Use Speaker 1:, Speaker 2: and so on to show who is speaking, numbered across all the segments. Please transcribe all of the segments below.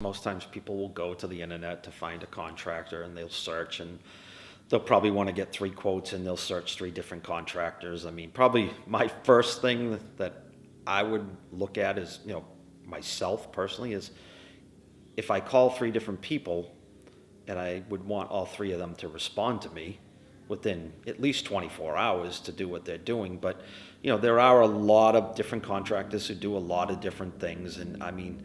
Speaker 1: Most times people will go to the internet to find a contractor and they'll search, and they'll probably want to get 3 quotes, and they'll search 3 different contractors. I mean, probably my first thing that I would look at is, myself personally, is if I call 3 different people and I would want all 3 of them to respond to me within at least 24 hours to do what they're doing. But, there are a lot of different contractors who do a lot of different things. And I mean,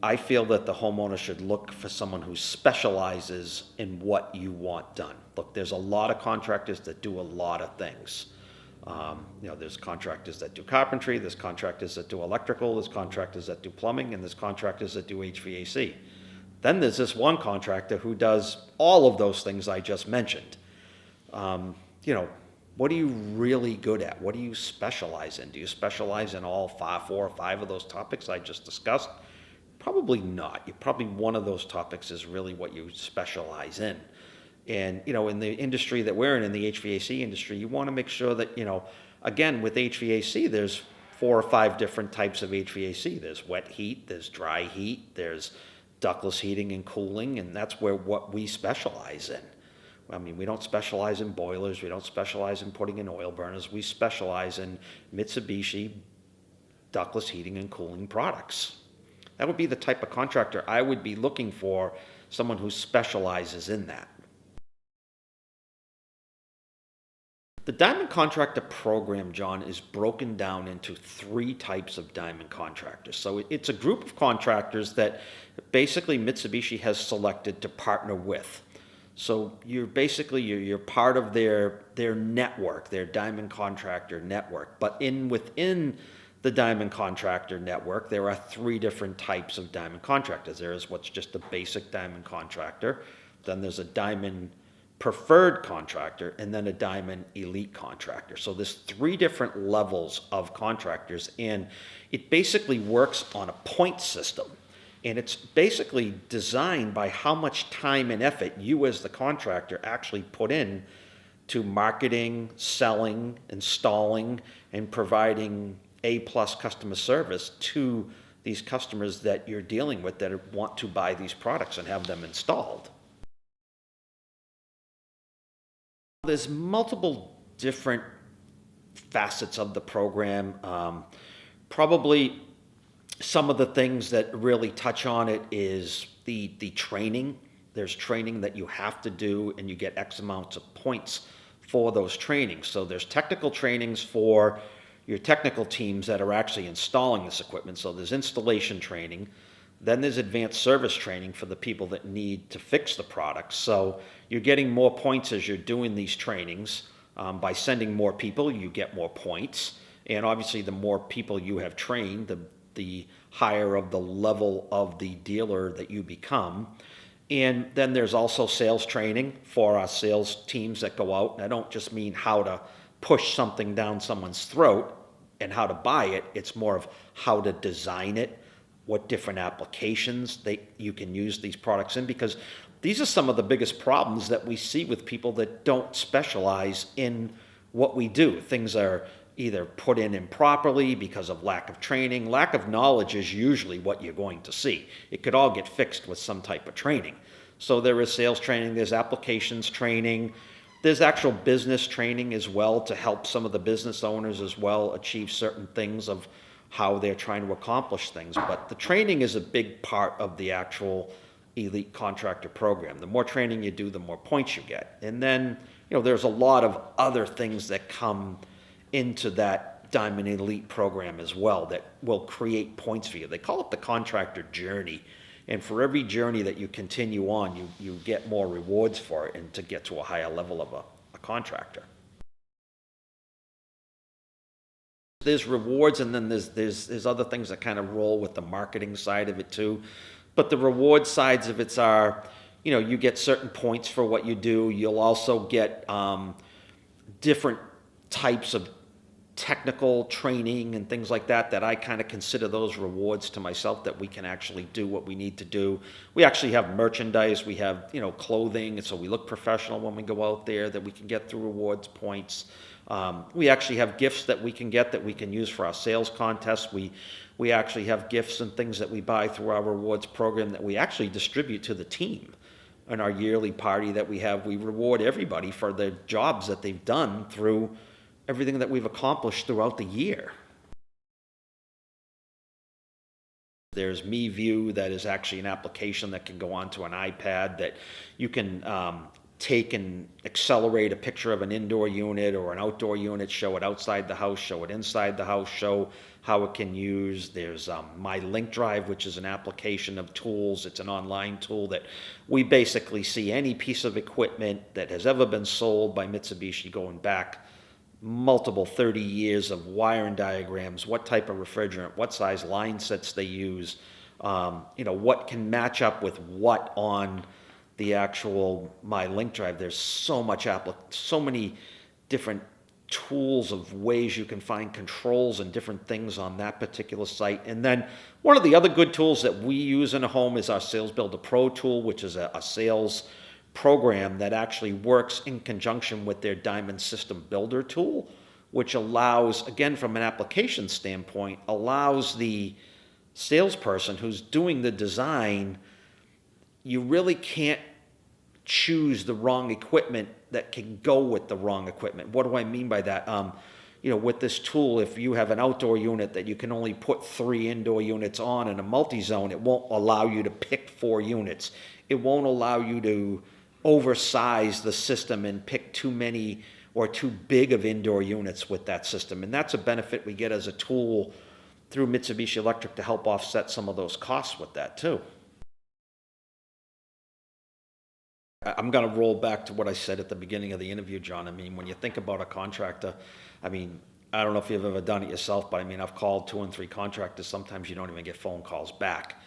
Speaker 1: I feel that the homeowner should look for someone who specializes in what you want done. Look, there's a lot of contractors that do a lot of things. There's contractors that do carpentry, there's contractors that do electrical, there's contractors that do plumbing, and there's contractors that do HVAC. Then there's this one contractor who does all of those things I just mentioned. What are you really good at? What do you specialize in? Do you specialize in all 4 or 5 of those topics I just discussed? Probably not. Probably one of those topics is really what you specialize in. And, in the industry that we're in the HVAC industry, you want to make sure that, again, with HVAC, there's 4 or 5 different types of HVAC. There's wet heat, there's dry heat, there's ductless heating and cooling, and that's what we specialize in. I mean, we don't specialize in boilers, we don't specialize in putting in oil burners, we specialize in Mitsubishi ductless heating and cooling products. That would be the type of contractor I would be looking for, someone who specializes in that. The Diamond Contractor program, John, is broken down into 3 types of diamond contractors. So it's a group of contractors that basically Mitsubishi has selected to partner with. So you're part of their network, their Diamond Contractor network. But within the Diamond Contractor network, there are 3 different types of diamond contractors. There is what's just a basic diamond contractor. Then there's a diamond preferred contractor, and then a diamond elite contractor. So there's 3 different levels of contractors, and it basically works on a point system. And it's basically designed by how much time and effort you as the contractor actually put in to marketing, selling, installing, and providing A-plus customer service to these customers that you're dealing with that want to buy these products and have them installed. There's multiple different facets of the program. Probably some of the things that really touch on it is the training. There's training that you have to do, and you get X amounts of points for those trainings. So there's technical trainings for your technical teams that are actually installing this equipment. So there's installation training. Then there's advanced service training for the people that need to fix the products. So you're getting more points as you're doing these trainings. By sending more people, you get more points. And obviously, the more people you have trained, the higher of the level of the dealer that you become. And then there's also sales training for our sales teams that go out. And I don't just mean how to push something down someone's throat and how to buy it. It's more of how to design it, what different applications you can use these products in, because these are some of the biggest problems that we see with people that don't specialize in what we do. Things are either put in improperly because of lack of training. Lack of knowledge is usually what you're going to see. It could all get fixed with some type of training. So there is sales training, there's applications training, there's actual business training as well to help some of the business owners as well achieve certain things of how they're trying to accomplish things. But the training is a big part of the actual elite contractor program. The more training you do, the more points you get. And then, there's a lot of other things that come into that Diamond Elite program as well that will create points for you. They call it the contractor journey. And for every journey that you continue on, you get more rewards for it and to get to a higher level of a contractor. There's rewards, and then there's other things that kind of roll with the marketing side of it too. But the reward sides of it are, you get certain points for what you do. You'll also get different types of technical training and things like that, that I kind of consider those rewards to myself, that we can actually do what we need to do. We actually have merchandise, we have, clothing, and so we look professional when we go out there, that we can get through rewards points. We actually have gifts that we can get that we can use for our sales contests. We actually have gifts and things that we buy through our rewards program that we actually distribute to the team. In our yearly party that we have, we reward everybody for their jobs that they've done through everything that we've accomplished throughout the year. There's MeView, that is actually an application that can go onto an iPad that you can take and accelerate a picture of an indoor unit or an outdoor unit, show it outside the house, show it inside the house, show how it can use. There's My Link Drive, which is an application of tools. It's an online tool that we basically see any piece of equipment that has ever been sold by Mitsubishi, going back multiple 30 years, of wiring diagrams, what type of refrigerant, what size line sets they use, what can match up with what on the actual My Link Drive. There's so many different tools of ways you can find controls and different things on that particular site. And then one of the other good tools that we use in a home is our Sales Builder Pro tool, which is a sales program that actually works in conjunction with their Diamond System Builder tool, which allows, again, from an application standpoint, allows the salesperson who's doing the design, you really can't choose the wrong equipment that can go with the wrong equipment. What do I mean by that? With this tool, if you have an outdoor unit that you can only put 3 indoor units on in a multi-zone, it won't allow you to pick 4 units. It won't allow you to oversize the system and pick too many or too big of indoor units with that system. And that's a benefit we get as a tool through Mitsubishi Electric to help offset some of those costs with that too. I'm going to roll back to what I said at the beginning of the interview, John. I mean, when you think about a contractor, I don't know if you've ever done it yourself, but I've called 2 and 3 contractors. Sometimes you don't even get phone calls back.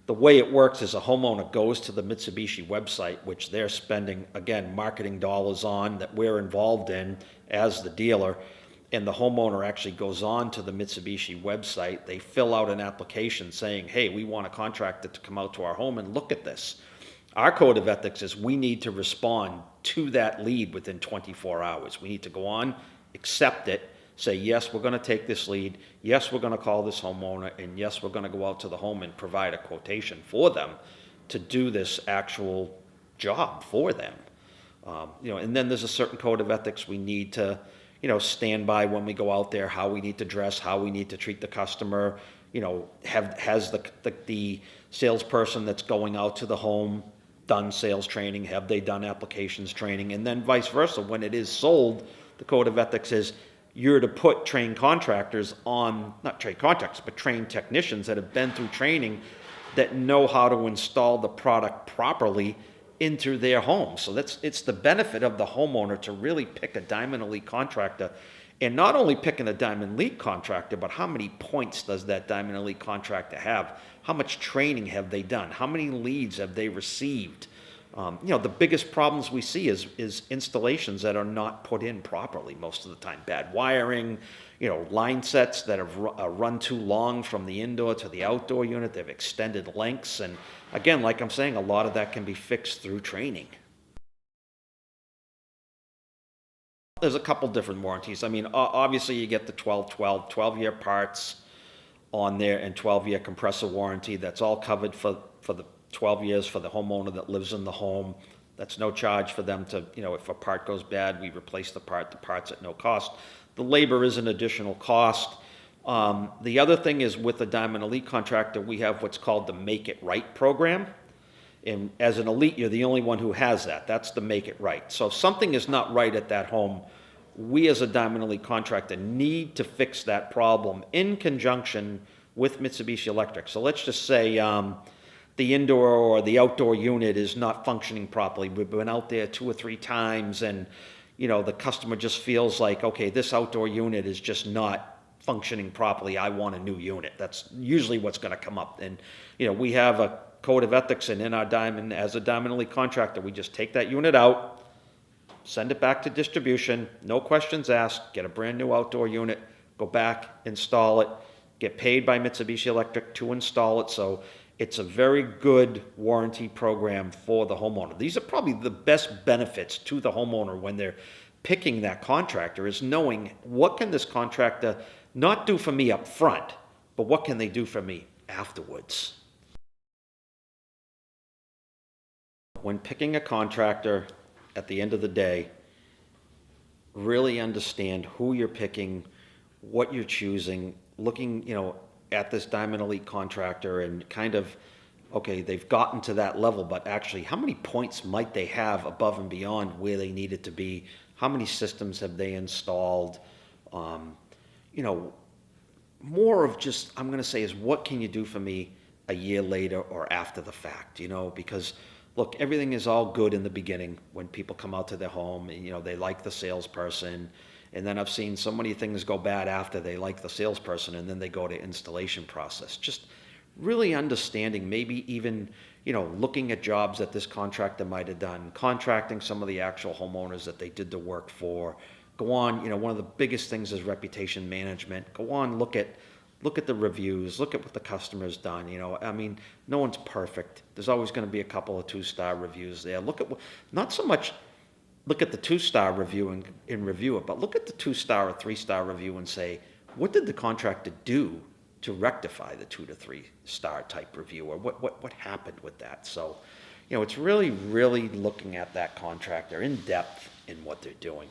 Speaker 1: The way it works is a homeowner goes to the Mitsubishi website, which they're spending, again, marketing dollars on, that we're involved in as the dealer. And the homeowner actually goes on to the Mitsubishi website. They fill out an application saying, hey, we want a contractor to come out to our home and look at this. Our code of ethics is we need to respond to that lead within 24 hours. We need to go on, accept it, say, yes, we're going to take this lead. Yes, we're going to call this homeowner. And yes, we're going to go out to the home and provide a quotation for them to do this actual job for them. And then there's a certain code of ethics we need to, stand by when we go out there, how we need to dress, how we need to treat the customer. Has the salesperson that's going out to the home done sales training? Have they done applications training? And then vice versa, when it is sold, the code of ethics is you're to put trained contractors on, not trained contractors, but trained technicians that have been through training that know how to install the product properly into their home. So it's the benefit of the homeowner to really pick a Diamond Elite contractor, and not only picking a Diamond Elite contractor, but how many points does that Diamond Elite contractor have? How much training have they done? How many leads have they received? The biggest problems we see is installations that are not put in properly most of the time. Bad wiring, line sets that have run too long from the indoor to the outdoor unit. They've extended lengths. And again, like I'm saying, a lot of that can be fixed through training. There's a couple different warranties. Obviously you get the 12-year parts on there and 12-year compressor warranty. That's all covered for the 12 years for the homeowner that lives in the home. That's no charge for them to, if a part goes bad, we replace the part's at no cost. The labor is an additional cost. The other thing is with the Diamond Elite contractor, we have what's called the Make It Right program. And as an Elite, you're the only one who has that. That's the Make It Right. So if something is not right at that home, we as a Diamond Elite contractor need to fix that problem in conjunction with Mitsubishi Electric. So let's just say the indoor or the outdoor unit is not functioning properly. We've been out there 2 or 3 times and the customer just feels like, okay, this outdoor unit is just not functioning properly. I want a new unit. That's usually what's going to come up. And we have a code of ethics, and in our Diamond, as a Diamond Elite contractor, we just take that unit out, send it back to distribution, no questions asked, get a brand new outdoor unit, go back, install it, get paid by Mitsubishi Electric to install it. So it's a very good warranty program for the homeowner. These are probably the best benefits to the homeowner when they're picking that contractor, is knowing what can this contractor not do for me up front, but what can they do for me afterwards. When picking a contractor, at the end of the day, really understand who you're picking, what you're choosing, looking, at this Diamond Elite contractor and kind of, okay, they've gotten to that level, but actually how many points might they have above and beyond where they need it to be? How many systems have they installed? You know, more of just, I'm going to say, is what can you do for me a year later or after the fact, because look, everything is all good in the beginning when people come out to their home and, they like the salesperson. And then I've seen so many things go bad after they like the salesperson and then they go to installation process. Just really understanding, maybe even, looking at jobs that this contractor might have done, contracting some of the actual homeowners that they did the work for. Go on, one of the biggest things is reputation management. Go on, look at the reviews, look at what the customer's done. I mean, no one's perfect. There's always going to be a couple of 2-star reviews there. Look at, not so much look at the 2-star review and review it, but look at the 2-star or 3-star review and say, what did the contractor do to rectify the 2 to 3-star type review, or what happened with that? So, it's really, really looking at that contractor in depth in what they're doing.